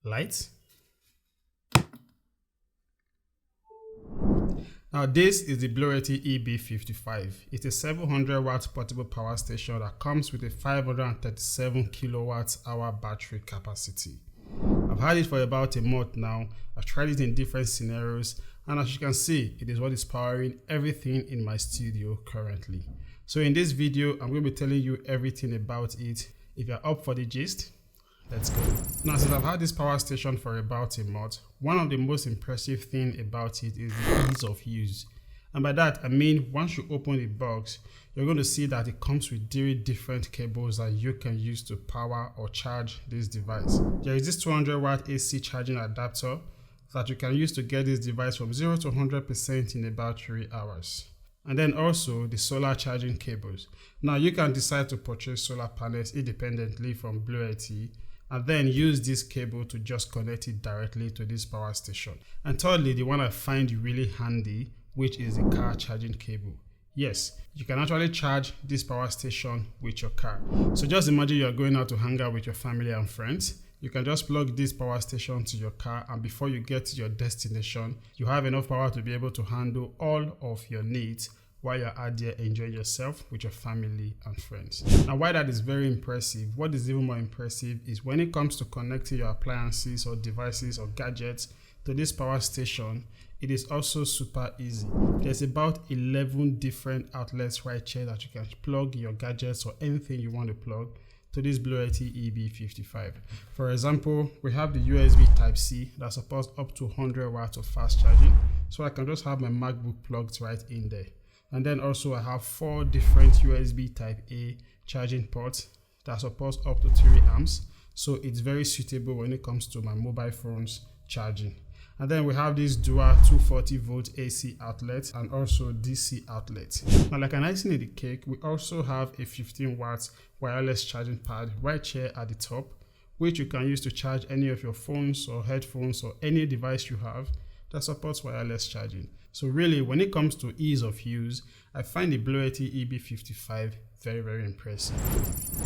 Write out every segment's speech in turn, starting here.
light. Now this is the Bluetti EB55. It's a 700 watt portable power station that comes with a 537 kilowatt hour battery capacity. I've had it for about a month now. I've tried it in different scenarios, and as you can see, it is what is powering everything in my studio currently. So in this video, I'm going to be telling you everything about it. If you're up for the gist, let's go. Now, since I've had this power station for about a month, one of the most impressive things about it is the ease of use. And by that, I mean, once you open the box, you're going to see that it comes with 3 different cables that you can use to power or charge this device. There is this 200 watt AC charging adapter that you can use to get this device from 0 to 100% in about 3 hours. And then also the solar charging cables. Now you can decide to purchase solar panels independently from Bluetti and then use this cable to just connect it directly to this power station. And thirdly, the one I find really handy, which is the car charging cable. Yes, you can actually charge this power station with your car. So just imagine you're going out to hang out with your family and friends. You can just plug this power station to your car, and before you get to your destination, you have enough power to be able to handle all of your needs while you're out there enjoying yourself with your family and friends. Now, why that is very impressive, what is even more impressive is when it comes to connecting your appliances or devices or gadgets to this power station, it is also super easy. There's about 11 different outlets right here that you can plug your gadgets or anything you want to plug to this Bluetti EB55. For example, we have the USB Type-C that supports up to 100 watts of fast charging. So I can just have my MacBook plugged right in there. And then also I have 4 different USB Type-A charging ports that supports up to 3 amps. So it's very suitable when it comes to my mobile phones charging. And then we have this dual 240 volt AC outlet and also DC outlet. Now, like an icing in the cake, we also have a 15 watts wireless charging pad right here at the top, which you can use to charge any of your phones or headphones or any device you have that supports wireless charging. So really, when it comes to ease of use, I find the Bluetti EB55 very, very impressive.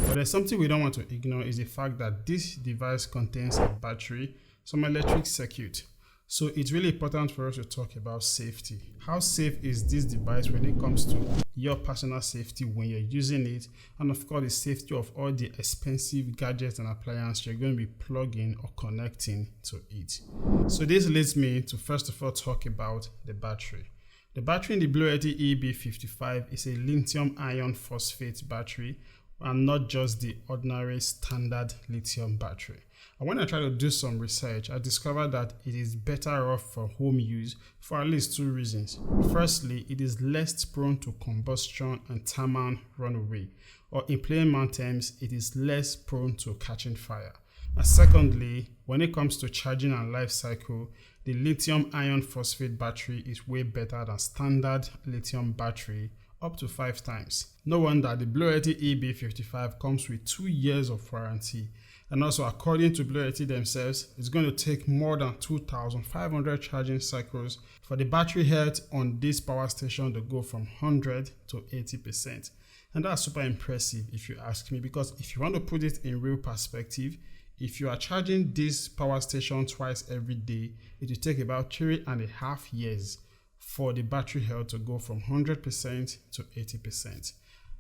But there's something we don't want to ignore is the fact that this device contains a battery, some electric circuit. So it's really important for us to talk about safety. How safe is this device when it comes to your personal safety when you're using it, and of course the safety of all the expensive gadgets and appliances you're going to be plugging or connecting to it. So this leads me to first of all talk about the battery. The battery in the Bluetti EB55 is a lithium iron phosphate battery and not just the ordinary standard lithium battery. And when I tried to do some research, I discovered that it is better off for home use for at least 2 reasons. Firstly, it is less prone to combustion and thermal runaway, or in plain terms, it is less prone to catching fire. And secondly, when it comes to charging and life cycle, the lithium iron phosphate battery is way better than standard lithium battery, up to 5 times. No wonder the Bluetti EB55 comes with 2 years of warranty. And also, according to Bluetti themselves, it's going to take more than 2,500 charging cycles for the battery health on this power station to go from 100 to 80%. And that's super impressive if you ask me, because if you want to put it in real perspective, if you are charging this power station twice every day, it will take about 3.5 years for the battery health to go from 100% to 80%.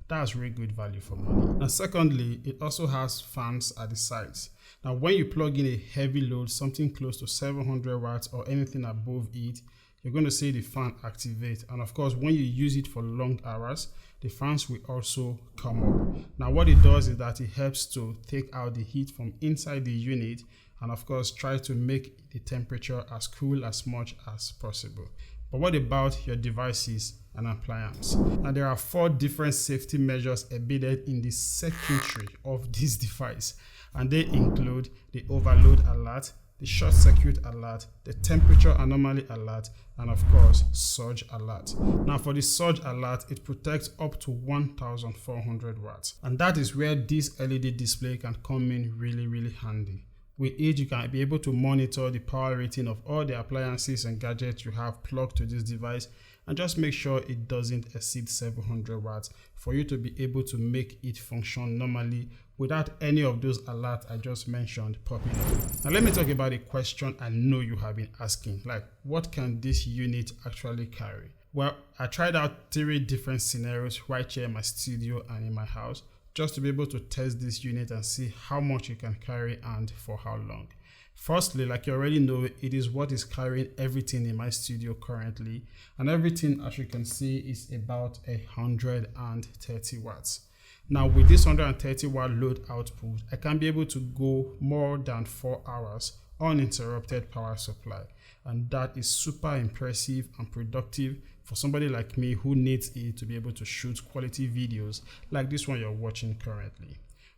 That's really good value for money. Now, secondly, it also has fans at the sides. Now, when you plug in a heavy load, something close to 700 watts or anything above it, you're going to see the fan activate. And of course, when you use it for long hours, the fans will also come up. Now, what it does is that it helps to take out the heat from inside the unit and of course, try to make the temperature as cool as much as possible. But what about your devices and appliance? Now, there are 4 different safety measures embedded in the circuitry of this device, and they include the overload alert, the short circuit alert, the temperature anomaly alert, and of course, surge alert. Now, for the surge alert, it protects up to 1,400 watts, and that is where this LED display can come in really, really handy. With it, you can be able to monitor the power rating of all the appliances and gadgets you have plugged to this device, and just make sure it doesn't exceed 700 watts for you to be able to make it function normally without any of those alerts I just mentioned popping up. Now let me talk about a question I know you have been asking, like what can this unit actually carry? Well, I tried out 3 different scenarios right here in my studio and in my house just to be able to test this unit and see how much it can carry and for how long. Firstly, like you already know, it is what is carrying everything in my studio currently, and everything, as you can see, is about 130 watts. Now with this 130 watt load output, I can be able to go more than 4 hours uninterrupted power supply, and that is super impressive and productive for somebody like me who needs it to be able to shoot quality videos like this one you're watching currently.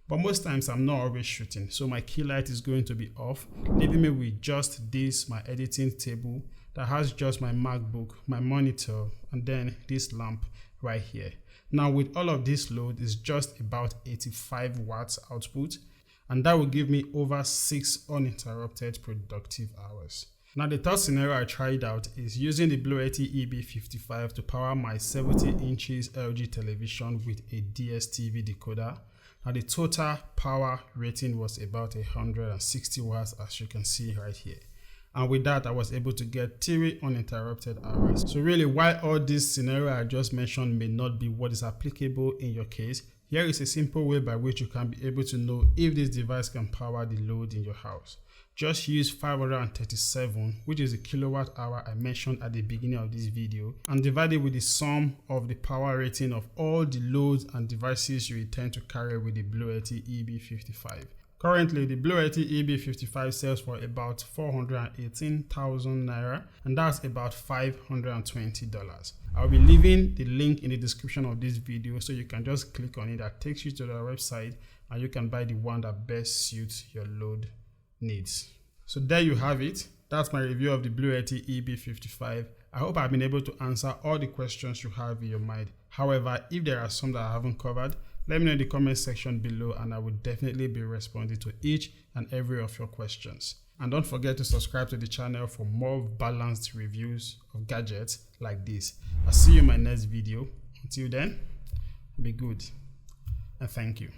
But most times I'm not always shooting, so my key light is going to be off, leaving me with just this, my editing table that has just my MacBook, my monitor, and then this lamp right here. Now with all of this load, is just about 85 watts output, and that will give me over 6 uninterrupted productive hours. Now the third scenario I tried out is using the Bluetti EB55 to power my 70 inches LG television with a DSTV decoder. Now the total power rating was about 160 watts, as you can see right here. And with that, I was able to get 3 uninterrupted hours. So really, while all this scenario I just mentioned may not be what is applicable in your case, here is a simple way by which you can be able to know if this device can power the load in your house. Just use 537, which is the kilowatt hour I mentioned at the beginning of this video, and divide it with the sum of the power rating of all the loads and devices you intend to carry with the Bluetti EB55. Currently, the Bluetti EB55 sells for about 418,000 naira, and that's about $520. I'll be leaving the link in the description of this video, so you can just click on it. That takes you to their website, and you can buy the one that best suits your load needs. So there you have it. That's my review of the Bluetti EB55. I hope I've been able to answer all the questions you have in your mind. However, if there are some that I haven't covered, let me know in the comment section below, and I will definitely be responding to each and every of your questions. And don't forget to subscribe to the channel for more balanced reviews of gadgets like this. I'll see you in my next video. Until then, be good and thank you.